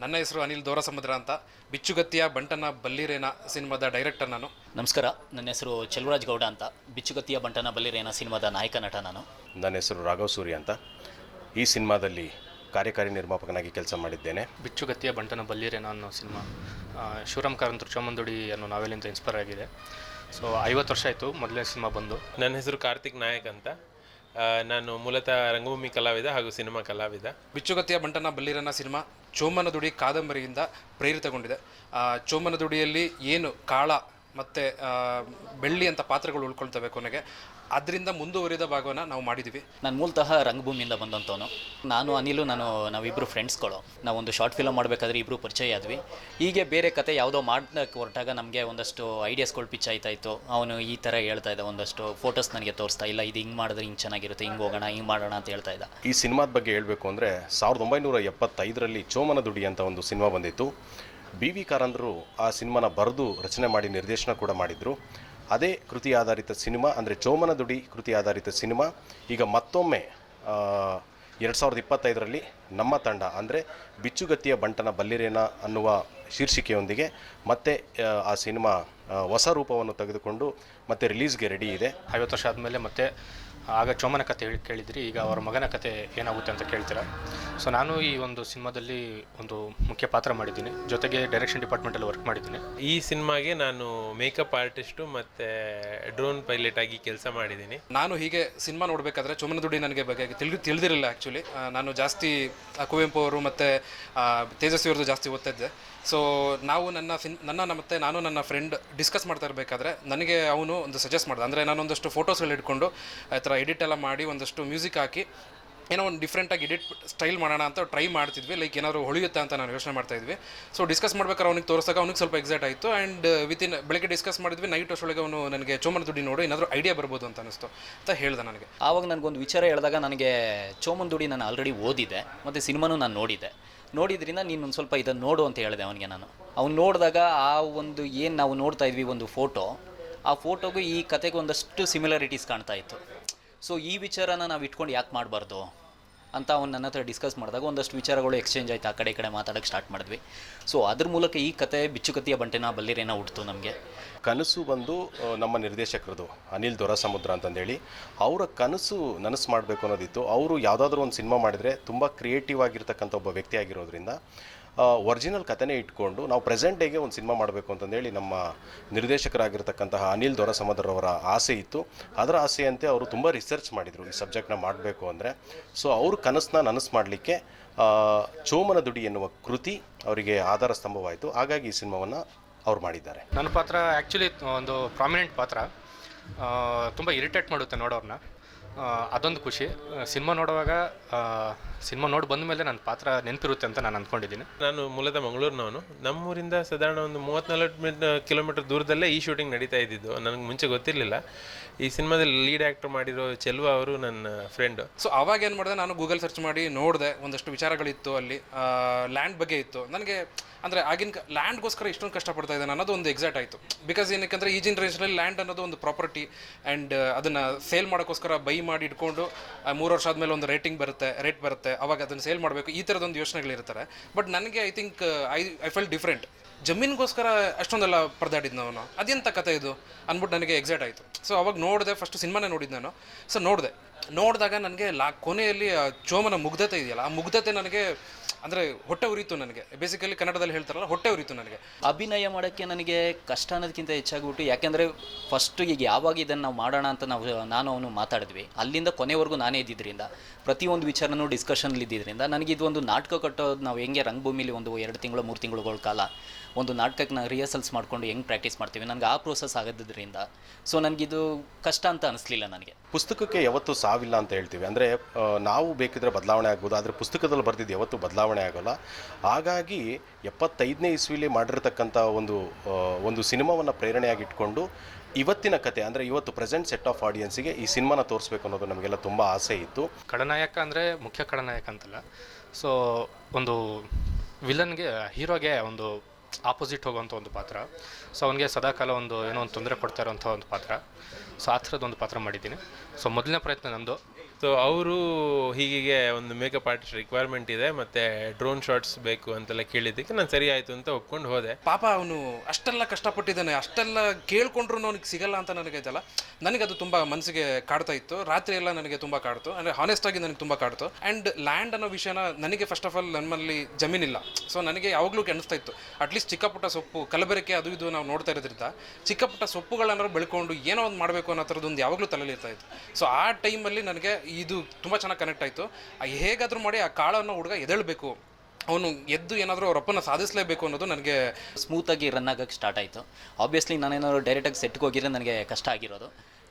ನನ್ನ ಹೆಸರು ಅನಿಲ್ ದೋರಸಮುದ್ರ ಅಂತ. ಬಿಚ್ಚುಗತ್ತಿಯ ಬಂಟನ ಬಲ್ಲಿರೇನ ಸಿನಿಮಾದ ಡೈರೆಕ್ಟರ್ ನಾನು. ನಮಸ್ಕಾರ, ನನ್ನ ಹೆಸರು ಚೆಲುವರಾಜ್ ಗೌಡ ಅಂತ. ಬಿಚ್ಚುಗತ್ತಿಯ ಬಂಟನ ಬಲ್ಲಿರೇನ ಸಿನಿಮಾದ ನಾಯಕ ನಟ ನಾನು. ನನ್ನ ಹೆಸರು ರಾಘವ್ ಸೂರ್ಯ ಅಂತ. ಈ ಸಿನಿಮಾದಲ್ಲಿ ಕಾರ್ಯಕಾರಿ ನಿರ್ಮಾಪಕನಾಗಿ ಕೆಲಸ ಮಾಡಿದ್ದೇನೆ. ಬಿಚ್ಚುಗತ್ತಿಯ ಬಂಟನ ಬಲ್ಲಿರೇನ ಅನ್ನೋ ಸಿನಿಮಾ ಶಿವರಾಮ್ ಕಾರಂತರು ಚೋಮಂದುಡಿ ಅನ್ನೋ ನಾವೆಲಿಂದ ಇನ್ಸ್ಪೈರ್ ಆಗಿದೆ. ಸೊ 50 ವರ್ಷ ಆಯಿತು ಮೊದಲನೇ ಸಿನಿಮಾ ಬಂದು. ನನ್ನ ಹೆಸರು ಕಾರ್ತಿಕ್ ನಾಯಕ್ ಅಂತ. ನಾನು ಮೂಲತಃ ರಂಗಭೂಮಿ ಕಲಾವಿದ ಹಾಗೂ ಸಿನಿಮಾ ಕಲಾವಿದ. ಬಿಚ್ಚುಗತ್ತಿಯ ಬಂಟನ ಬಲ್ಲಿರೇನ ಸಿನಿಮಾ ಚೋಮನದುಡಿ ಕಾದಂಬರಿಯಿಂದ ಪ್ರೇರಿತಗೊಂಡಿದೆ. ಚೋಮನದುಡಿಯಲ್ಲಿ ಏನು ಕಾಳ ಮತ್ತು ಬೆಳ್ಳಿ ಅಂತ ಪಾತ್ರಗಳು ಉಳ್ಕೊಳ್ತವೆ ಕೊನೆಗೆ, ಅದರಿಂದ ಮುಂದುವರಿದ ಭಾಗವನ್ನು ನಾವು ಮಾಡಿದ್ದೀವಿ. ನಾನು ಮೂಲತಃ ರಂಗಭೂಮಿಯಿಂದ ಬಂದಂಥವನು. ನಾನು ಅನಿಲು ನಾವಿಬ್ಬರು ಫ್ರೆಂಡ್ಸ್ಗಳು. ನಾವೊಂದು ಶಾರ್ಟ್ ಫಿಲಮ್ ಮಾಡಬೇಕಾದ್ರೆ ಇಬ್ಬರು ಪರಿಚಯ ಆದ್ವಿ. ಹೀಗೆ ಬೇರೆ ಕತೆ ಯಾವುದೋ ಮಾಡೋಕ್ಕೆ ಹೊರಟಾಗ ನಮಗೆ ಒಂದಷ್ಟು ಐಡಿಯಾಸ್ಗಳು ಪಿಚ್ ಆಯ್ತಾಯಿತ್ತು. ಅವನು ಈ ಥರ ಹೇಳ್ತಾ ಇದ್ದ, ಒಂದಷ್ಟು ಫೋಟೋಸ್ ನನಗೆ ತೋರಿಸ್ತಾ, ಇಲ್ಲ ಇದು ಹಿಂಗೆ ಮಾಡಿದ್ರೆ ಹಿಂಗೆ ಚೆನ್ನಾಗಿರುತ್ತೆ, ಹಿಂಗೆ ಹೋಗೋಣ, ಹಿಂಗೆ ಮಾಡೋಣ ಅಂತ ಹೇಳ್ತಾ ಇದ್ದ. ಈ ಸಿನಿಮಾದ ಬಗ್ಗೆ ಹೇಳಬೇಕು ಅಂದರೆ 1975ರಲ್ಲಿ ಚೋಮನದುಡಿ ಅಂತ ಒಂದು ಸಿನಿಮಾ ಬಂದಿತ್ತು. BV ಕಾರಂತರು ಆ ಸಿನಿಮಾನ ಬರೆದು ರಚನೆ ಮಾಡಿ ನಿರ್ದೇಶನ ಕೂಡ ಮಾಡಿದರು. ಅದೇ ಕೃತಿ ಆಧಾರಿತ ಸಿನಿಮಾ ಅಂದರೆ ಚೋಮನದುಡಿ ಕೃತಿ ಆಧಾರಿತ ಸಿನಿಮಾ ಈಗ ಮತ್ತೊಮ್ಮೆ 2025ರಲ್ಲಿ ನಮ್ಮ ತಂಡ ಅಂದರೆ ಬಿಚ್ಚುಗತ್ತಿಯ ಬಂಟನ ಬಲ್ಲಿರೇನ ಅನ್ನುವ ಶೀರ್ಷಿಕೆಯೊಂದಿಗೆ ಮತ್ತೆ ಆ ಸಿನಿಮಾ ಹೊಸ ರೂಪವನ್ನು ತೆಗೆದುಕೊಂಡು ಮತ್ತೆ ರಿಲೀಸ್ಗೆ ರೆಡಿ ಇದೆ. 50 ವರ್ಷ ಆದಮೇಲೆ ಮತ್ತೆ ಆಗ ಚೋಮನ ಕತೆ ಕೇಳಿದ್ರಿ, ಈಗ ಅವರ ಮಗನ ಕತೆ ಏನಾಗುತ್ತೆ ಅಂತ ಕೇಳ್ತೀರಾ. ಸೊ ನಾನು ಈ ಒಂದು ಸಿನಿಮಾದಲ್ಲಿ ಒಂದು ಮುಖ್ಯ ಪಾತ್ರ ಮಾಡಿದ್ದೀನಿ, ಜೊತೆಗೆ ಡೈರೆಕ್ಷನ್ ಡಿಪಾರ್ಟ್ಮೆಂಟಲ್ಲಿ ವರ್ಕ್ ಮಾಡಿದ್ದೀನಿ. ಈ ಸಿನಿಮಾಗೆ ನಾನು ಮೇಕಪ್ ಆರ್ಟಿಸ್ಟು ಮತ್ತು ಡ್ರೋನ್ ಪೈಲಟ್ ಆಗಿ ಕೆಲಸ ಮಾಡಿದ್ದೀನಿ. ನಾನು ಹೀಗೆ ಸಿನಿಮಾ ನೋಡಬೇಕಾದ್ರೆ ಚೋಮನದುಡಿ ನನಗೆ ಬಗ್ಗೆ ತಿಳಿದಿರಲಿಲ್ಲ. ಆ್ಯಕ್ಚುಲಿ ನಾನು ಜಾಸ್ತಿ ಕುವೆಂಪು ಅವರು ಮತ್ತು ತೇಜಸ್ವಿ ಅವ್ರದ್ದು ಜಾಸ್ತಿ ಓದ್ತಿದ್ದೆ. ಸೊ ನಾವು ಮತ್ತು ನಾನು ನನ್ನ ಫ್ರೆಂಡ್ ಡಿಸ್ಕಸ್ ಮಾಡ್ತಾ ಇರಬೇಕಾದ್ರೆ ನನಗೆ ಅವನು ಒಂದು ಸಜೆಸ್ಟ್ ಮಾಡಿದೆ. ಅಂದರೆ ನಾನೊಂದಷ್ಟು ಫೋಟೋಸ್ಗಳು ಇಟ್ಕೊಂಡು ಆ ಥರ ಎಡಿಟ್ ಎಲ್ಲ ಮಾಡಿ ಒಂದಷ್ಟು ಮ್ಯೂಸಿಕ್ ಹಾಕಿ ಏನೋ ಒಂದು ಡಿಫ್ರೆಂಟಾಗಿ ಎಡಿಟ್ ಸ್ಟೈಲ್ ಮಾಡೋಣ ಅಂತ ಟ್ರೈ ಮಾಡ್ತಿದ್ವಿ. ಲೈಕ್ ಏನಾದ್ರು ಹೊಳೆಯುತ್ತೆ ಅಂತ ನಾನು ಯೋಚನೆ ಮಾಡ್ತಾಯಿದ್ವಿ. ಸೊ ಡಿಸ್ಕಸ್ ಮಾಡ್ಬೇಕಾದ್ರೆ ಅವ್ನಿಗೆ ತೋರಿಸಾಗ ಅವ್ನಿಗೆ ಸ್ವಲ್ಪ ಎಕ್ಸೈಟ್ ಆಯಿತು. ಆ್ಯಂಡ್ ಬೆಳಗ್ಗೆ ಡಿಸ್ಕಸ್ ಮಾಡಿದ್ವಿ, ನೈಟ್ ಅಷ್ಟೊಳಗೆ ಅವನು ನನಗೆ ಚೋಮನದುಡಿ ನೋಡು ಏನಾದರೂ ಐಡಿಯಾ ಬರ್ಬೋದು ಅಂತ ಅನಿಸ್ತು ಅಂತ ಹೇಳ್ದೆ ನನಗೆ. ಆವಾಗ ನನಗೊಂದು ವಿಚಾರ ಹೇಳಿದಾಗ, ನನಗೆ ಚೋಮನದುಡಿ ನಾನು ಆಲ್ರೆಡಿ ಓದಿದ್ದೆ ಮತ್ತು ಸಿನಿಮಾನೂ ನಾನು ನೋಡಿದ್ರಿಂದ ನೀನು ಒಂದು ಸ್ವಲ್ಪ ಇದನ್ನು ನೋಡು ಅಂತ ಹೇಳಿದೆ ಅವನಿಗೆ. ಅವ್ನು ನೋಡಿದಾಗ ಆ ಒಂದು ಏನು ನಾವು ನೋಡ್ತಾ ಇದ್ವಿ ಒಂದು ಫೋಟೋ, ಆ ಫೋಟೋಗೂ ಈ ಕತೆಗೂ ಒಂದಷ್ಟು ಸಿಮಿಲಾರಿಟೀಸ್ ಕಾಣ್ತಾ ಇತ್ತು. ಸೊ ಈ ವಿಚಾರನ ನಾವು ಇಟ್ಕೊಂಡು ಯಾಕೆ ಮಾಡಬಾರ್ದು ಅಂತ ಅವ್ನು ನನ್ನ ಹತ್ರ ಡಿಸ್ಕಸ್ ಮಾಡಿದಾಗ ಒಂದಷ್ಟು ವಿಚಾರಗಳು ಎಕ್ಸ್ಚೇಂಜ್ ಆಯಿತು. ಆ ಕಡೆ ಮಾತಾಡೋಕ್ಕೆ ಸ್ಟಾರ್ಟ್ ಮಾಡಿದ್ವಿ. ಸೊ ಅದ್ರ ಮೂಲಕ ಈ ಕತೆ ಬಿಚ್ಚುಗತ್ತಿಯ ಬಂಟನ ಬಲ್ಲಿರೇನ ಹುಟ್ಟಿತು ನಮಗೆ. ಕನಸು ಬಂದು ನಮ್ಮ ನಿರ್ದೇಶಕರದು ಅನಿಲ್ ದೊರಸಮುದ್ರ ಅಂತಂದೇಳಿ, ಅವರ ಕನಸು ನನಸು ಮಾಡಬೇಕು ಅನ್ನೋದಿತ್ತು. ಅವರು ಯಾವುದಾದ್ರೂ ಒಂದು ಸಿನಿಮಾ ಮಾಡಿದರೆ ತುಂಬ ಕ್ರಿಯೇಟಿವ್ ಆಗಿರ್ತಕ್ಕಂಥ ಒಬ್ಬ ವ್ಯಕ್ತಿ ಆಗಿರೋದ್ರಿಂದ ಒರಿಜಿನಲ್ ಕಥೆನೇ ಇಟ್ಕೊಂಡು ನಾವು ಪ್ರೆಸೆಂಟ್ ಡೇಗೆ ಒಂದು ಸಿನಿಮಾ ಮಾಡಬೇಕು ಅಂತಂದೇಳಿ ನಮ್ಮ ನಿರ್ದೇಶಕರಾಗಿರ್ತಕ್ಕಂತಹ ಅನಿಲ್ ದೊರಸಮುದ್ರವರ ಆಸೆ ಇತ್ತು. ಅದರ ಆಸೆಯಂತೆ ಅವರು ತುಂಬ ರಿಸರ್ಚ್ ಮಾಡಿದರು ಈ ಸಬ್ಜೆಕ್ಟ್ನ ಮಾಡಬೇಕು ಅಂದರೆ. ಸೊ ಅವ್ರ ಕನಸನ್ನ ನನಸು ಮಾಡಲಿಕ್ಕೆ ಚೋಮನದುಡಿ ಎನ್ನುವ ಕೃತಿ ಅವರಿಗೆ ಆಧಾರ ಸ್ತಂಭವಾಯಿತು. ಹಾಗಾಗಿ ಈ ಸಿನಿಮಾವನ್ನು ಅವ್ರು ಮಾಡಿದ್ದಾರೆ. ನನ್ನ ಪಾತ್ರ ಆ್ಯಕ್ಚುಲಿ ಒಂದು ಪ್ರಾಮಿನೆಂಟ್ ಪಾತ್ರ, ತುಂಬ ಇರಿಟೇಟ್ ಮಾಡುತ್ತೆ ನೋಡೋರನ್ನ. ಅದೊಂದು ಖುಷಿ. ಸಿನಿಮಾ ನೋಡುವಾಗ ಸಿನಿಮಾ ನೋಡಿ ಬಂದ ಮೇಲೆ ನನ್ನ ಪಾತ್ರ ನೆನಪಿರುತ್ತೆ ಅಂತ ನಾನು ಅಂದ್ಕೊಂಡಿದ್ದೀನಿ. ನಾನು ಮೂಲತಃ ಮಂಗಳೂರಿನವನು. ನಮ್ಮೂರಿಂದ ಸಾಧಾರಣ ಒಂದು 34 ಕಿಲೋಮೀಟರ್ ದೂರದಲ್ಲೇ ಈ ಶೂಟಿಂಗ್ ನಡೀತಾ ಇದ್ದಿದ್ದು. ನನಗೆ ಮುಂಚೆ ಗೊತ್ತಿರಲಿಲ್ಲ. ಈ ಸಿನಿಮಾದಲ್ಲಿ ಲೀಡ್ ಆ್ಯಕ್ಟರ್ ಮಾಡಿರೋ ಚೆಲುವ ಅವರು ನನ್ನ ಫ್ರೆಂಡು. ಸೊ ಅವಾಗ ಏನು ಮಾಡಿದೆ, ನಾನು ಗೂಗಲ್ ಸರ್ಚ್ ಮಾಡಿ ನೋಡಿದೆ. ಒಂದಷ್ಟು ವಿಚಾರಗಳಿತ್ತು ಅಲ್ಲಿ, ಲ್ಯಾಂಡ್ ಬಗ್ಗೆ ಇತ್ತು. ನನಗೆ ಅಂದರೆ ಆಗಿನ ಲ್ಯಾಂಡ್ಗೋಸ್ಕರ ಇಷ್ಟೊಂದು ಕಷ್ಟಪಡ್ತಾ ಇದ್ದಾನೆ ಅನ್ನೋದು ಒಂದು ಎಕ್ಸೈಟ್ ಆಯಿತು. ಬಿಕಾಸ್ ಏನಕ್ಕೆ ಈ ಜನ್ರೇಷನಲ್ಲಿ ಲ್ಯಾಂಡ್ ಅನ್ನೋದು ಒಂದು ಪ್ರಾಪರ್ಟಿ, ಆ್ಯಂಡ್ ಅದನ್ನು ಸೇಲ್ ಮಾಡೋಕ್ಕೋಸ್ಕರ ಬೈ ಮಾಡಿ ಇಟ್ಕೊಂಡು 3 ವರ್ಷ ಆದಮೇಲೆ ಒಂದು ರೇಟ್ ಬರುತ್ತೆ, ಅವಾಗ ಅದನ್ನು ಸೇಲ್ ಮಾಡಬೇಕು, ಈ ಥರದೊಂದು ಯೋಚನೆಗಳಿರ್ತಾರೆ. ಬಟ್ ನನಗೆ I think I feel different. ಜಮೀನಿಗೋಸ್ಕರ ಅಷ್ಟೊಂದೆಲ್ಲ ಪರದಾಡಿದ್ದು ನಾವು, ಅದೆಂಥ ಕತೆ ಇದು ಅಂದ್ಬಿಟ್ಟು ನನಗೆ ಎಕ್ಸೈಟ್ ಆಯಿತು. ಸೊ ಅವಾಗ ನೋಡಿದೆ, ಫಸ್ಟ್ ಸಿನಿಮಾನೇ ನೋಡಿದ್ದು ನಾನು. ಸೊ ನೋಡಿದಾಗ ನನಗೆ ಕೊನೆಯಲ್ಲಿ ಚೋಮನ ಮುಗ್ಧತೆ ಇದೆಯಲ್ಲ, ಆ ಮುಗ್ಧತೆ ನನಗೆ ಅಂದರೆ ಹೊಟ್ಟೆ ಉರಿತು ನನಗೆ. ಬೇಸಿಕಲಿ ಕನ್ನಡದಲ್ಲಿ ಹೇಳ್ತಾರಲ್ಲ, ಹೊಟ್ಟೆ ಉರಿತು ನನಗೆ. ಅಭಿನಯ ಮಾಡೋಕ್ಕೆ ನನಗೆ ಕಷ್ಟ ಅನ್ನೋದಕ್ಕಿಂತ ಹೆಚ್ಚಾಗ್ಬಿಟ್ಟು, ಯಾಕೆಂದರೆ ಫಸ್ಟು ಈಗ ಯಾವಾಗ ಇದನ್ನು ನಾವು ಮಾಡೋಣ ಅಂತ ನಾನು ಅವನು ಮಾತಾಡಿದ್ವಿ, ಅಲ್ಲಿಂದ ಕೊನೆವರೆಗೂ ನಾನೇ ಇದ್ದಿದ್ದರಿಂದ ಪ್ರತಿಯೊಂದು ವಿಚಾರನೂ ಡಿಸ್ಕಷನ್ಲಿ ಇದ್ದಿದ್ದರಿಂದ ನನಗೆ ಇದು ಒಂದು ನಾಟಕ ಕಟ್ಟೋದು, ನಾವು ಹೆಂಗೆ ರಂಗಭೂಮಿಲಿ ಒಂದು 2 ತಿಂಗಳು 3 ತಿಂಗಳುಗಳ ಕಾಲ ಒಂದು ನಾಟಕಕ್ಕೆ ನಾವು ರಿಹರ್ಸಲ್ಸ್ ಮಾಡ್ಕೊಂಡು ಹೆಂಗೆ ಪ್ರಾಕ್ಟೀಸ್ ಮಾಡ್ತೀವಿ, ನನಗೆ ಆ ಪ್ರೋಸೆಸ್ ಆಗೋದ್ರಿಂದ ಸೊ ನನಗಿದು ಕಷ್ಟ ಅಂತ ಅನಿಸ್ಲಿಲ್ಲ ನನಗೆ. ಪುಸ್ತಕಕ್ಕೆ ಯಾವತ್ತೂ ಸಾವಿಲ್ಲ ಅಂತ ಹೇಳ್ತೀವಿ. ಅಂದರೆ ನಾವು ಬೇಕಿದ್ರೆ ಬದಲಾವಣೆ ಆಗ್ಬೋದು, ಆದರೆ ಪುಸ್ತಕದಲ್ಲಿ ಬರೆದಿದ್ದು ಯಾವತ್ತೂ ಬದಲಾವಣೆ ಆಗೋಲ್ಲ. ಹಾಗಾಗಿ 75ನೇ ಇಸ್ವಿಲಿ ಮಾಡಿರ್ತಕ್ಕಂಥ ಒಂದು ಸಿನಿಮಾವನ್ನು ಪ್ರೇರಣೆಯಾಗಿಟ್ಕೊಂಡು ಇವತ್ತಿನ ಕತೆ ಅಂದರೆ ಇವತ್ತು ಪ್ರೆಸೆಂಟ್ ಸೆಟ್ ಆಫ್ ಆಡಿಯನ್ಸಿಗೆ ಈ ಸಿನಿಮಾನ ತೋರಿಸ್ಬೇಕು ಅನ್ನೋದು ನಮಗೆಲ್ಲ ತುಂಬ ಆಸೆ ಇತ್ತು. ಖಳನಾಯಕ ಅಂದರೆ ಮುಖ್ಯ ಖಳನಾಯಕ ಅಂತಲ್ಲ. ಸೊ ಒಂದು ವಿಲನ್ಗೆ, ಹೀರೋಗೆ ಒಂದು ಆಪೋಸಿಟ್ ಹೋಗುವಂಥ ಒಂದು ಪಾತ್ರ. ಸೊ ಅವನಿಗೆ ಸದಾಕಾಲ ಏನೋ ಒಂದು ತೊಂದರೆ ಕೊಡ್ತಾ ಇರೋಂಥ ಒಂದು ಪಾತ್ರ. ಸೊ ಆ ಥರದ್ದು ಒಂದು ಪಾತ್ರ ಮಾಡಿದ್ದೀನಿ. ಸೊ ಮೊದಲನೇ ಪ್ರಯತ್ನ ನಂದು. ಸೊ ಅವರು ಹೀಗೆ ಒಂದು ಮೇಕಪ್ ಆರ್ಟಿಸ್ಟ್ ರಿಕ್ವೈರ್ಮೆಂಟ್ ಇದೆ ಮತ್ತು ಡ್ರೋನ್ ಶಾಟ್ಸ್ ಬೇಕು ಅಂತೆಲ್ಲ ಕೇಳಿದ್ದಕ್ಕೆ ನಾನು ಸರಿ ಆಯಿತು ಅಂತ ಒಪ್ಕೊಂಡು ಹೋದೆ. ಪಾಪ ಅವನು ಅಷ್ಟೆಲ್ಲ ಕಷ್ಟಪಟ್ಟಿದ್ದಾನೆ, ಅಷ್ಟೆಲ್ಲ ಕೇಳ್ಕೊಂಡ್ರು ಅವನಿಗೆ ಸಿಗಲ್ಲ ಅಂತ ನನಗೆ ಇದಲ್ಲ. ನನಗದು ತುಂಬ ಮನಸ್ಸಿಗೆ ಕಾಡ್ತಾ ಇತ್ತು. ರಾತ್ರಿ ಎಲ್ಲ ನನಗೆ ತುಂಬ ಕಾಡ್ತು, ಅಂದರೆ ಹಾನೆಸ್ಟಾಗಿ ನನಗೆ ತುಂಬ ಕಾಡ್ತು. ಆ್ಯಂಡ್ ಲ್ಯಾಂಡ್ ಅನ್ನೋ ವಿಷಯನ ನನಗೆ ಫಸ್ಟ್ ಆಫ್ ಆಲ್ ನಮ್ಮಲ್ಲಿ ಜಮೀನಿಲ್ಲ. ಸೊ ನನಗೆ ಯಾವಾಗಲೂ ಅನಿಸ್ತಾ ಇತ್ತು ಅಟ್ಲೀಸ್ಟ್ ಚಿಕ್ಕ ಪುಟ್ಟ ಸೊಪ್ಪು, ಕಲಬೆರಕೆ ಅದು ಇದು ನಾವು ನೋಡ್ತಾ ಇರೋದ್ರಿಂದ ಚಿಕ್ಕ ಪುಟ್ಟ ಸೊಪ್ಪುಗಳನ್ನಾರು ಬೆಳ್ಕೊಂಡು ಏನೋ ಒಂದು ಮಾಡಬೇಕು ಅನ್ನೋ ಥರದ್ದೊಂದು ಯಾವಾಗಲೂ ತಲೆಯಲ್ಲಿ ಇರ್ತಾ ಇತ್ತು. ಸೊ ಆ ಟೈಮಲ್ಲಿ ನನಗೆ ಇದು ತುಂಬ ಚೆನ್ನಾಗಿ ಕನೆಕ್ಟ್ ಆಯಿತು. ಹೇಗಾದರೂ ಮಾಡಿ ಆ ಕಾಳನ್ನು ಹುಡುಗ ಎದ್ದೇಳಬೇಕು, ಅವನು ಎದ್ದು ಏನಾದರೂ ಅವ್ರ ಅಪ್ಪನ ಸಾಧಿಸಲೇಬೇಕು ಅನ್ನೋದು ನನಗೆ ಸ್ಮೂತಾಗಿ ರನ್ ಆಗೋಕ್ಕೆ ಸ್ಟಾರ್ಟ್ ಆಯಿತು. ಆಬ್ವಿಯಸ್ಲಿ ನಾನೇನಾದ್ರು ಡೈರೆಕ್ಟಾಗಿ ಸೆಟ್ಗೆ ಹೋಗಿದ್ರೆ ನನಗೆ ಕಷ್ಟ ಆಗಿರೋದು,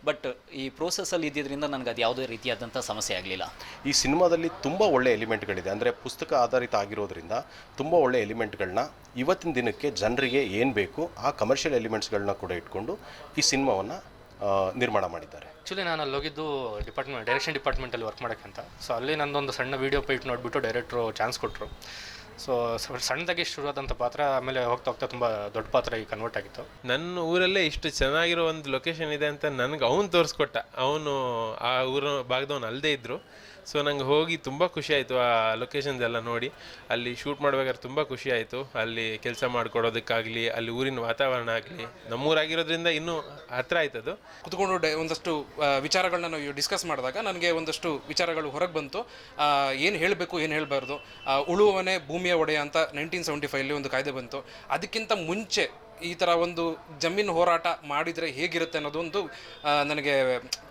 ಬಟ್ ಈ ಪ್ರೋಸೆಸ್ಸಲ್ಲಿ ಇದ್ದಿದ್ದರಿಂದ ನನಗೆ ಅದು ಯಾವುದೇ ರೀತಿಯಾದಂಥ ಸಮಸ್ಯೆ ಆಗಲಿಲ್ಲ. ಈ ಸಿನಿಮಾದಲ್ಲಿ ತುಂಬ ಒಳ್ಳೆ ಎಲಿಮೆಂಟ್ಗಳಿದೆ. ಅಂದರೆ ಪುಸ್ತಕ ಆಧಾರಿತ ಆಗಿರೋದ್ರಿಂದ ತುಂಬ ಒಳ್ಳೆ ಎಲಿಮೆಂಟ್ಗಳನ್ನ ಇವತ್ತಿನ ದಿನಕ್ಕೆ ಜನರಿಗೆ ಏನು ಬೇಕು ಆ ಕಮರ್ಷಿಯಲ್ ಎಲಿಮೆಂಟ್ಸ್ಗಳನ್ನ ಕೂಡ ಇಟ್ಕೊಂಡು ಈ ಸಿನಿಮಾವನ್ನು ನಿರ್ಮಾಣ ಮಾಡಿದ್ದಾರೆ. ಆ್ಯಕ್ಚುಲಿ ನಾನು ಅಲ್ಲಿ ಹೋಗಿದ್ದು ಡೈರೆಕ್ಷನ್ ಡಿಪಾರ್ಟ್ಮೆಂಟಲ್ಲಿ ವರ್ಕ್ ಮಾಡೋಕ್ಕೆ ಅಂತ. ಸೊ ಅಲ್ಲಿ ನಂದೊಂದು ಸಣ್ಣ ವೀಡಿಯೋ ಪೈಟ್ ನೋಡಿಬಿಟ್ಟು ಡೈರೆಕ್ಟ್ರು ಚಾನ್ಸ್ ಕೊಟ್ಟರು. ಸೊ ಸಣ್ಣದಾಗಿ ಶುರುವಾದಂಥ ಪಾತ್ರ ಆಮೇಲೆ ಹೋಗ್ತಾ ಹೋಗ್ತಾ ತುಂಬ ದೊಡ್ಡ ಪಾತ್ರ ಈಗ ಕನ್ವರ್ಟ್ ಆಗಿತ್ತು. ನನ್ನ ಊರಲ್ಲೇ ಇಷ್ಟು ಚೆನ್ನಾಗಿರೋ ಒಂದು ಲೊಕೇಶನ್ ಇದೆ ಅಂತ ನನಗೆ ಅವನು ತೋರಿಸ್ಕೊಟ್ಟ. ಅವನು ಆ ಊರ ಭಾಗದವನು ಅಲ್ಲದೇ ಇದ್ದರು. ಸೊ ನಂಗೆ ಹೋಗಿ ತುಂಬ ಖುಷಿ ಆಯಿತು ಆ ಲೊಕೇಶನ್ಸ್ ಎಲ್ಲ ನೋಡಿ. ಅಲ್ಲಿ ಶೂಟ್ ಮಾಡ್ಬೇಕಾದ್ರೆ ತುಂಬ ಖುಷಿ ಆಯಿತು. ಅಲ್ಲಿ ಕೆಲಸ ಮಾಡಿಕೊಡೋದಕ್ಕಾಗಲಿ, ಅಲ್ಲಿ ಊರಿನ ವಾತಾವರಣ ಆಗಲಿ, ನಮ್ಮೂರಾಗಿರೋದ್ರಿಂದ ಇನ್ನೂ ಹತ್ರ ಆಯ್ತದು. ಕುತ್ಕೊಂಡು ಒಂದಷ್ಟು ವಿಚಾರಗಳನ್ನ ನಾವು ಡಿಸ್ಕಸ್ ಮಾಡಿದಾಗ ನನಗೆ ಒಂದಷ್ಟು ವಿಚಾರಗಳು ಹೊರಗೆ ಬಂತು. ಏನು ಹೇಳಬೇಕು, ಏನು ಹೇಳಬಾರ್ದು. ಉಳುವವನೇ ಭೂಮಿಯ ಒಡೆಯ ಅಂತ 1975 ಒಂದು ಕಾಯ್ದೆ ಬಂತು. ಅದಕ್ಕಿಂತ ಮುಂಚೆ ಈ ಥರ ಒಂದು ಜಮೀನು ಹೋರಾಟ ಮಾಡಿದರೆ ಹೇಗಿರುತ್ತೆ ಅನ್ನೋದೊಂದು ನನಗೆ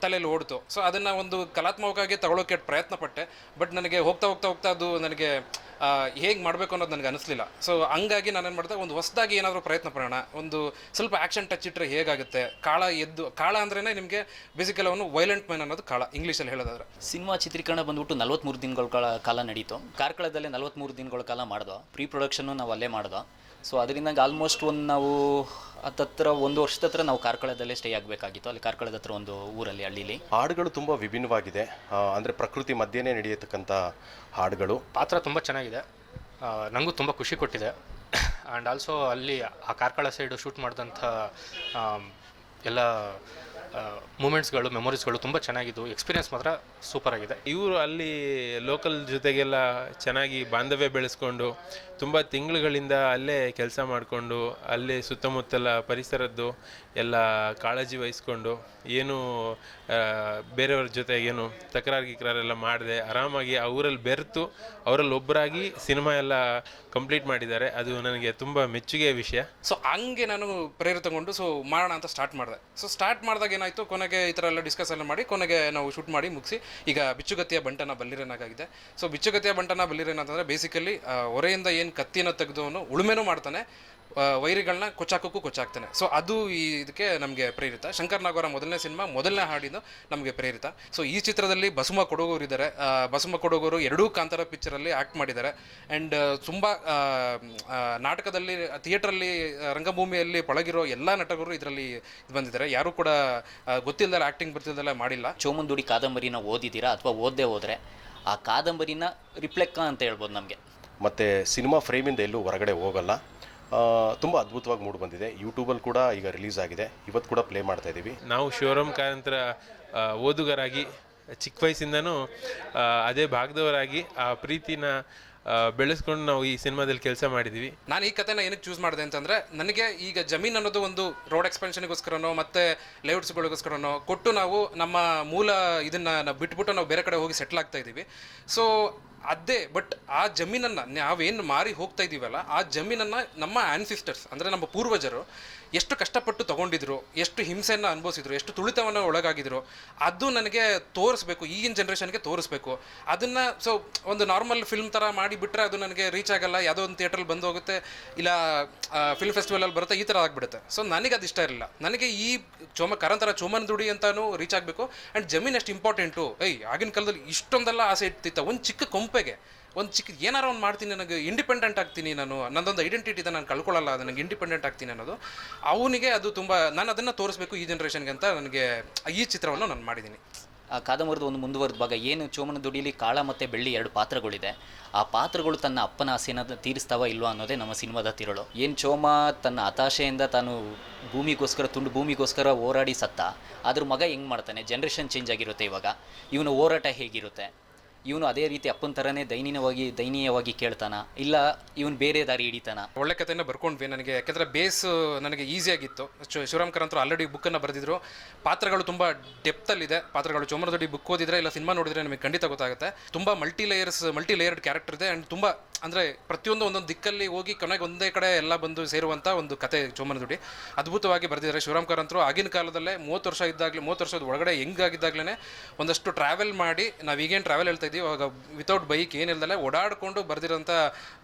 ತಲೆಯಲ್ಲಿ ಓಡ್ತು. ಸೊ ಅದನ್ನು ಒಂದು ಕಲಾತ್ಮಕವಾಗಿ ತಗೊಳ್ಳೋಕ್ಕೆ ಪ್ರಯತ್ನ ಪಟ್ಟೆ. ಬಟ್ ನನಗೆ ಹೋಗ್ತಾ ಹೋಗ್ತಾ ಹೋಗ್ತಾ ಅದು ನನಗೆ ಹೇಗೆ ಮಾಡಬೇಕು ಅನ್ನೋದು ನನಗೆ ಅನಿಸ್ಲಿಲ್ಲ. ಸೊ ಹಂಗಾಗಿ ನಾನೇನು ಮಾಡಿದೆ, ಒಂದು ಹೊಸದಾಗಿ ಏನಾದರೂ ಪ್ರಯತ್ನ ಪಡೋಣ, ಒಂದು ಸ್ವಲ್ಪ ಆ್ಯಕ್ಷನ್ ಟಚ್ ಇಟ್ಟರೆ ಹೇಗಾಗುತ್ತೆ. ಕಾಳ ಅಂದ್ರೇ ನಿಮಗೆ ಬೇಸಿಕಲಿ ಅವನು ವೈಲೆಂಟ್ ಮ್ಯಾನ್ ಅನ್ನೋದು ಕಾಳ, ಇಂಗ್ಲೀಷಲ್ಲಿ ಹೇಳೋದಾದ್ರೆ. ಸಿನಿಮಾ ಚಿತ್ರೀಕರಣ ಬಂದ್ಬಿಟ್ಟು 43 ದಿನಗಳ ಕಾಲ ನಡೀತು. ಕಾರ್ಕಳದಲ್ಲೇ 43 ದಿನಗಳ ಕಾಲ ಮಾಡಿದೋ. ಪ್ರೀ ಪ್ರೊಡಕ್ಷನ್ನು ನಾವು ಅಲ್ಲೇ ಮಾಡಿದೋ. ಸೊ ಅದರಿಂದ ಆಲ್ಮೋಸ್ಟ್ ನಾವು ಹತ್ತತ್ರ 1 ವರ್ಷದ ಹತ್ರ ನಾವು ಕಾರ್ಕಳದಲ್ಲೇ ಸ್ಟೇ ಆಗಬೇಕಾಗಿತ್ತು. ಅಲ್ಲಿ ಕಾರ್ಕಳದ ಹತ್ರ ಒಂದು ಊರಲ್ಲಿ, ಹಳ್ಳಿಲಿ. ಹಾಡುಗಳು ತುಂಬ ವಿಭಿನ್ನವಾಗಿದೆ. ಅಂದರೆ ಪ್ರಕೃತಿ ಮಧ್ಯೆನೇ ನಡೆಯತಕ್ಕಂಥ ಹಾಡುಗಳು. ಪಾತ್ರ ತುಂಬ ಚೆನ್ನಾಗಿದೆ, ನನಗೂ ತುಂಬ ಖುಷಿ ಕೊಟ್ಟಿದೆ. ಆ್ಯಂಡ್ ಆಲ್ಸೋ ಅಲ್ಲಿ ಆ ಕಾರ್ಕಳ ಸೈಡು ಶೂಟ್ ಮಾಡಿದಂಥ ಎಲ್ಲ ಮೂಮೆಂಟ್ಸ್ಗಳು, ಮೆಮೊರೀಸ್ಗಳು ತುಂಬ ಚೆನ್ನಾಗಿದ್ದು. ಎಕ್ಸ್ಪೀರಿಯನ್ಸ್ ಮಾತ್ರ ಸೂಪರ್ ಆಗಿದೆ. ಇವರು ಅಲ್ಲಿ ಲೋಕಲ್ ಜೊತೆಗೆಲ್ಲ ಚೆನ್ನಾಗಿ ಬಾಂಧವ್ಯ ಬೆಳೆಸ್ಕೊಂಡು ತುಂಬ ತಿಂಗಳುಗಳಿಂದ ಅಲ್ಲೇ ಕೆಲಸ ಮಾಡಿಕೊಂಡು ಅಲ್ಲೇ ಸುತ್ತಮುತ್ತಲ ಪರಿಸರದ್ದು ಎಲ್ಲ ಕಾಳಜಿ ವಹಿಸ್ಕೊಂಡು ಏನು ಬೇರೆಯವ್ರ ಜೊತೆಗೇನು ತಕರಾರೆಲ್ಲ ಮಾಡದೆ ಆರಾಮಾಗಿ ಆ ಊರಲ್ಲಿ ಬೆರೆತು ಅವರಲ್ಲಿ ಒಬ್ಬರಾಗಿ ಸಿನಿಮಾ ಎಲ್ಲ ಕಂಪ್ಲೀಟ್ ಮಾಡಿದ್ದಾರೆ. ಅದು ನನಗೆ ತುಂಬ ಮೆಚ್ಚುಗೆಯ ವಿಷಯ. ಸೊ ಹಂಗೆ ನಾನು ಪ್ರೇರಿತಗೊಂಡು ಮಾಡೋಣ ಅಂತ ಸ್ಟಾರ್ಟ್ ಮಾಡಿದೆ. ಸೊ ಸ್ಟಾರ್ಟ್ ಮಾಡಿದಾಗ ಏನಾಯಿತು, ಕೊನೆಗೆ ಈ ಥರ ಎಲ್ಲ ಡಿಸ್ಕಸ್ ಎಲ್ಲ ಮಾಡಿ ಕೊನೆಗೆ ನಾವು ಶೂಟ್ ಮಾಡಿ ಮುಗಿಸಿ ಈಗ ಬಿಚ್ಚುಗತ್ತಿಯ ಬಂಟನ ಬಲ್ಲಿರೇನಾಗಿದೆ. ಸೊ ಬಿಚ್ಚುಗತ್ತಿಯ ಬಂಟನ ಬಲ್ಲಿರೇನಂತಂದರೆ ಬೇಸಿಕಲಿ ಹೊರೆಯಿಂದ ಏನು ಕತ್ತಿನ ತೆಗೆದವನು ಉಳುಮೆನೂ ಮಾಡ್ತಾನೆ, ವೈರಿಗಳನ್ನ ಕೊಚ್ಚಾಕೋಕ್ಕೂ ಕೊಚ್ಚಾಕ್ತಾನೆ. ಸೊ ಅದು ಇದಕ್ಕೆ ನಮಗೆ ಪ್ರೇರಿತ. ಶಂಕರ್ ನಾಗ್ ಅವರ ಮೊದಲನೇ ಸಿನಿಮಾ, ಮೊದಲನೇ ಹಾಡಿದ್ದು ನಮಗೆ ಪ್ರೇರಿತ. ಸೊ ಈ ಚಿತ್ರದಲ್ಲಿ ಬಸಮ್ಮ ಕೊಡಗೂರು ಇದ್ದಾರೆ. ಬಸಮ್ಮ ಕೊಡಗೂರು 2 ಕಾಂತಾರ ಪಿಕ್ಚರಲ್ಲಿ ಆ್ಯಕ್ಟ್ ಮಾಡಿದ್ದಾರೆ. ಆ್ಯಂಡ್ ತುಂಬ ನಾಟಕದಲ್ಲಿ, ಥಿಯೇಟ್ರಲ್ಲಿ, ರಂಗಭೂಮಿಯಲ್ಲಿ ಪಳಗಿರೋ ಎಲ್ಲ ನಟರು ಇದರಲ್ಲಿ ಬಂದಿದ್ದಾರೆ. ಯಾರೂ ಕೂಡ ಗೊತ್ತಿಲ್ಲದಲ್ಲ, ಆ್ಯಕ್ಟಿಂಗ್ ಬರ್ತಿಲ್ದಲ್ಲ ಮಾಡಿಲ್ಲ. ಚೋಮಂದುಡಿ ಕಾದಂಬರಿನ ಓದಿದ್ದೀರಾ ಅಥವಾ ಓದದೇ ಹೋದರೆ ಆ ಕಾದಂಬರಿನ ರಿಪ್ಲೆಕ್ಕ ಅಂತ ಹೇಳ್ಬೋದು ನಮಗೆ. ಮತ್ತು ಸಿನಿಮಾ ಫ್ರೇಮಿಂದ ಎಲ್ಲೂ ಹೊರಗಡೆ ಹೋಗಲ್ಲ. ತುಂಬ ಅದ್ಭುತವಾಗಿ ಮೂಡಿ ಬಂದಿದೆ. ಯೂಟ್ಯೂಬಲ್ಲಿ ಕೂಡ ಈಗ ರಿಲೀಸ್ ಆಗಿದೆ. ಇವತ್ತು ಕೂಡ ಪ್ಲೇ ಮಾಡ್ತಾ ಇದ್ದೀವಿ. ನಾವು ಶಿವರಾಮ್ ಕಾರಂತರ ಓದುಗರಾಗಿ ಚಿಕ್ಕ ವಯಸ್ಸಿಂದನೂ ಅದೇ ಭಾಗದವರಾಗಿ ಆ ಪ್ರೀತಿನ ಬೆಳೆಸ್ಕೊಂಡು ನಾವು ಈ ಸಿನಿಮಾದಲ್ಲಿ ಕೆಲಸ ಮಾಡಿದ್ದೀವಿ. ನಾನು ಈ ಕಥೆನ ಏನಕ್ಕೆ ಚೂಸ್ ಮಾಡಿದೆ ಅಂತಂದರೆ, ನನಗೆ ಈಗ ಜಮೀನು ಅನ್ನೋದು ಒಂದು ರೋಡ್ ಎಕ್ಸ್ಪೆನ್ಷನ್ಗೋಸ್ಕರನೋ ಮತ್ತು ಲೇಔಟ್ಸ್ಗಳಿಗೋಸ್ಕರನೋ ಕೊಟ್ಟು ನಾವು ನಮ್ಮ ಮೂಲ ಇದನ್ನು ಬಿಟ್ಬಿಟ್ಟು ನಾವು ಬೇರೆ ಕಡೆ ಹೋಗಿ ಸೆಟ್ಲ್ ಆಗ್ತಾ ಇದ್ದೀವಿ. ಸೊ ಅದೇ ಬಟ್ ಆ ಜಮೀನನ್ನು ನಾವೇನು ಮಾರಿ ಹೋಗ್ತಾ ಇದ್ದೀವಲ್ಲ, ಆ ಜಮೀನನ್ನು ನಮ್ಮ ಆ್ಯನ್ಸಿಸ್ಟರ್ಸ್ ಅಂದರೆ ನಮ್ಮ ಪೂರ್ವಜರು ಎಷ್ಟು ಕಷ್ಟಪಟ್ಟು ತೊಗೊಂಡಿದ್ರು, ಎಷ್ಟು ಹಿಂಸೆಯನ್ನು ಅನುಭವಿಸಿದ್ರು, ಎಷ್ಟು ತುಳಿತವನ್ನು ಒಳಗಾಗಿದ್ರು, ಅದು ನನಗೆ ತೋರಿಸ್ಬೇಕು, ಈಗಿನ ಜನ್ರೇಷನ್ಗೆ ತೋರಿಸ್ಬೇಕು. ಅದನ್ನು ಸೊ ಒಂದು ನಾರ್ಮಲ್ ಫಿಲ್ಮ್ ಥರ ಮಾಡಿಬಿಟ್ರೆ ಅದು ನನಗೆ ರೀಚ್ ಆಗಲ್ಲ. ಯಾವುದೋ ಒಂದು ಥಿಯೇಟ್ರಲ್ಲಿ ಬಂದು ಹೋಗುತ್ತೆ, ಇಲ್ಲ ಫಿಲ್ಮ್ ಫೆಸ್ಟಿವಲಲ್ಲಿ ಬರುತ್ತೆ, ಈ ಥರ ಆಗಿಬಿಡುತ್ತೆ. ಸೊ ನನಗೆ ಅದು ಇಷ್ಟ ಇರಲಿಲ್ಲ. ನನಗೆ ಈ ಕಾರಂತರ ಚೋಮನದುಡಿ ಅಂತಲೂ ರೀಚ್ ಆಗಬೇಕು. ಆ್ಯಂಡ್ ಜಮೀನು ಎಷ್ಟು ಇಂಪಾರ್ಟೆಂಟು. ಆಗಿನ ಕಾಲದಲ್ಲಿ ಇಷ್ಟೊಂದೆಲ್ಲ ಆಸೆ ಇರ್ತಿತ್ತ. ಒಂದು ಚಿಕ್ಕ ಕೊಂಪೆಗೆ ಒಂದು ಚಿಕ್ಕ ಏನಾರು ಒಂದು ಮಾಡ್ತೀನಿ, ನನಗೆ ಇಂಡಿಪೆಂಡೆಂಟ್ ಆಗ್ತೀನಿ, ನಾನು ನನ್ನದೊಂದು ಐಡೆಂಟಿಟಿ ಇದೆ, ನಾನು ಕಳ್ಕೊಳ್ಳಲ್ಲ, ಅದು ನನಗೆ ಇಂಡಿಪೆಂಡೆಂಟ್ ಆಗ್ತೀನಿ ಅನ್ನೋದು ಅವನಿಗೆ ಅದು ತುಂಬ, ನಾನು ಅದನ್ನು ತೋರಿಸ್ಬೇಕು ಈ ಜನ್ರೇಷನ್ಗೆ ಅಂತ ನನಗೆ ಈ ಚಿತ್ರವನ್ನು ನಾನು ಮಾಡಿದ್ದೀನಿ. ಆ ಕಾದಂಬರಿದ ಒಂದು ಮುಂದುವರೆದ ಭಾಗ ಏನು ಚೋಮನ ದುಡಿಲಿ ಕಾಳ ಮತ್ತು ಬೆಳ್ಳಿ 2 ಪಾತ್ರಗಳಿದೆ. ಆ ಪಾತ್ರಗಳು ತನ್ನ ಅಪ್ಪನ ಆಸೆನ ತೀರಿಸ್ತಾವ ಇಲ್ವಾ ಅನ್ನೋದೇ ನಮ್ಮ ಸಿನಿಮಾದ ತಿರುಳು. ಏನು ಚೋಮ ತನ್ನ ಹತಾಶೆಯಿಂದ ತಾನು ತುಂಡು ಭೂಮಿಗೋಸ್ಕರ ಹೋರಾಡಿ ಸತ್ತ, ಅದ್ರ ಮಗ ಹೆಂಗೆ ಮಾಡ್ತಾನೆ, ಜನ್ರೇಷನ್ ಚೇಂಜ್ ಆಗಿರುತ್ತೆ. ಇವಾಗ ಇವನ ಹೋರಾಟ ಹೇಗಿರುತ್ತೆ, ಇವನು ಅದೇ ರೀತಿ ಅಪ್ಪನ ಥರನೇ ದಯನೀಯವಾಗಿ ಕೇಳ್ತಾನ, ಇಲ್ಲ ಇವನು ಬೇರೆ ದಾರಿ ಹಿಡಿತಾನ. ಒಳ್ಳೆ ಕಥೆನ ಬರ್ಕೊಂಡ್ವಿ ನನಗೆ, ಯಾಕೆಂದರೆ ಬೇಸ್ ನನಗೆ ಈಸಿಯಾಗಿತ್ತು. ಶಿವರಾಮ್ ಕಾರಂತರು ಆಲ್ರೆಡಿ ಬುಕ್ಕನ್ನು ಬರೆದಿದ್ರು, ಪಾತ್ರಗಳು ತುಂಬ ಡೆಪ್ತಲ್ಲಿದೆ ಪಾತ್ರಗಳು. ಚೋಮನ ದುಡಿ ಬುಕ್ ಓದಿದ್ರೆ ಇಲ್ಲ ಸಿನಿಮಾ ನೋಡಿದ್ರೆ ನಮಗೆ ಖಂಡಿತ ಗೊತ್ತಾಗುತ್ತೆ. ತುಂಬ ಮಲ್ಟಿ ಲೇಯರ್ಡ್ ಕ್ಯಾರೆಕ್ಟರ್ ಇದೆ. ಆ್ಯಂಡ್ ತುಂಬ ಅಂದರೆ ಪ್ರತಿಯೊಂದು ಒಂದೊಂದು ದಿಕ್ಕಲ್ಲಿ ಹೋಗಿ ಕೊನೆಗೆ ಒಂದೇ ಕಡೆ ಎಲ್ಲ ಬಂದು ಸೇರುವಂಥ ಒಂದು ಕತೆ ಚೋಮನ ದುಡಿ. ಅದ್ಭುತವಾಗಿ ಬರೆದಿದ್ದಾರೆ ಶಿವರಾಮ್ ಕಾರಂತರು. ಆಗಿನ ಕಾಲದಲ್ಲೇ 30 ವರ್ಷದ ಒಳಗಡೆ ಹೆಂಗಾಗಿದ್ದಾಗಲೇ ಒಂದಷ್ಟು ಟ್ರಾವೆಲ್ ಮಾಡಿ, ನಾವು ಈಗೇನು ಟ್ರಾವೆಲ್ ಹೇಳ್ತಾ ಇದ್ದೀವಿ ಅವಾಗ ವಿತೌಟ್ ಬೈಕ್ ಏನಿಲ್ಲದಲ್ಲೇ ಓಡಾಡಿಕೊಂಡು ಬರೆದಿರೋಂಥ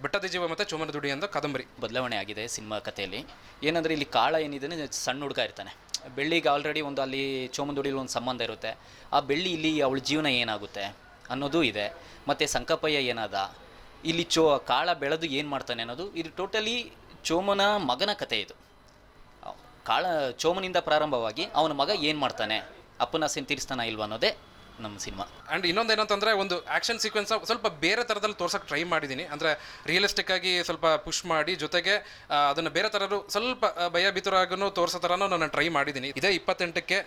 ಬೆಟ್ಟದ ಜೀವ ಮತ್ತು ಚೋಮನ ದುಡಿ ಅಂತ ಕಾದಂಬರಿ. ಬದಲಾವಣೆ ಆಗಿದೆ ಸಿನಿಮಾ ಕಥೆಯಲ್ಲಿ. ಏನಂದರೆ ಇಲ್ಲಿ ಕಾಳ ಏನಿದೆ ಸಣ್ಣ ಹುಡುಗ ಇರ್ತಾನೆ, ಬೆಳ್ಳಿಗೆ ಆಲ್ರೆಡಿ ಒಂದು ಅಲ್ಲಿ ಚೋಮನ ದುಡಿಲಿ ಒಂದು ಸಂಬಂಧ ಇರುತ್ತೆ. ಆ ಬೆಳ್ಳಿ ಇಲ್ಲಿ ಅವಳ ಜೀವನ ಏನಾಗುತ್ತೆ ಅನ್ನೋದು ಇದೆ. ಮತ್ತು ಸಂಕಪ್ಪಯ್ಯ ಏನಾದ, ಇಲ್ಲಿ ಕಾಳ ಬೆಳೆದು ಏನು ಮಾಡ್ತಾನೆ ಅನ್ನೋದು, ಇದು ಟೋಟಲಿ ಚೋಮನ ಮಗನ ಕತೆ. ಇದು ಚೋಮನಿಂದ ಪ್ರಾರಂಭವಾಗಿ ಅವನ ಮಗ ಏನು ಮಾಡ್ತಾನೆ, ಅಪ್ಪನ ಆಸೆನ ತೀರಿಸ್ತಾನ ಇಲ್ವಾ ಅನ್ನೋದೇ ನಮ್ಮ ಸಿನಿಮಾ. ಆ್ಯಂಡ್ ಇನ್ನೊಂದು ಏನಂತಂದರೆ, ಒಂದು ಆ್ಯಕ್ಷನ್ ಸೀಕ್ವೆನ್ಸ್ ಸ್ವಲ್ಪ ಬೇರೆ ಥರದಲ್ಲಿ ತೋರ್ಸೋಕ್ಕೆ ಟ್ರೈ ಮಾಡಿದ್ದೀನಿ. ಅಂದರೆ ರಿಯಲಿಸ್ಟಿಕ್ ಆಗಿ ಸ್ವಲ್ಪ ಪುಷ್ ಮಾಡಿ, ಜೊತೆಗೆ ಅದನ್ನು ಬೇರೆ ಥರದ್ದು ಸ್ವಲ್ಪ ಭಯಭೀತರಾಗೂ ತೋರಿಸೋ ಥರನೂ ನಾನು ಟ್ರೈ ಮಾಡಿದ್ದೀನಿ. ಇದೇ 28ಕ್ಕೆ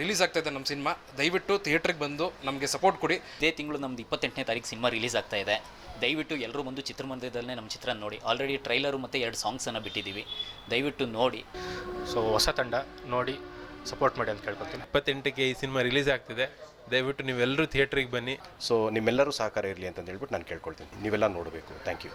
ರಿಲೀಸ್ ಆಗ್ತಾ ಇದೆ ನಮ್ಮ ಸಿನಿಮಾ. ದಯವಿಟ್ಟು ಥಿಯೇಟ್ರಿಗೆ ಬಂದು ನಮಗೆ ಸಪೋರ್ಟ್ ಕೊಡಿ. ಇದೇ ತಿಂಗಳು ನಮ್ಮದು 28ನೇ ತಾರೀಕು ಸಿನಿಮಾ ರಿಲೀಸ್ ಆಗ್ತಾ ಇದೆ. ದಯವಿಟ್ಟು ಎಲ್ಲರೂ ಬಂದು ಚಿತ್ರಮಂದಿರದಲ್ಲೇ ನಮ್ಮ ಚಿತ್ರ ನೋಡಿ. ಆಲ್ರೆಡಿ ಟ್ರೈಲರು ಮತ್ತು 2 ಸಾಂಗ್ಸನ್ನು ಬಿಟ್ಟಿದ್ದೀವಿ, ದಯವಿಟ್ಟು ನೋಡಿ. ಸೊ ಹೊಸ ತಂಡ ನೋಡಿ ಸಪೋರ್ಟ್ ಮಾಡಿ ಅಂತ ಕೇಳ್ಕೊತೀನಿ. 28ಕ್ಕೆ ಈ ಸಿನಿಮಾ ರಿಲೀಸ್ ಆಗ್ತಿದೆ, ದಯವಿಟ್ಟು ನೀವೆಲ್ಲರೂ ಥಿಯೇಟ್ರಿಗೆ ಬನ್ನಿ. ಸೊ ನಿಮ್ಮೆಲ್ಲರೂ ಸಹಕಾರ ಇರಲಿ ಅಂತಂದು ಹೇಳ್ಬಿಟ್ಟು ನಾನು ಕೇಳ್ಕೊಳ್ತೀನಿ. ನೀವೆಲ್ಲ ನೋಡಬೇಕು. Thank you.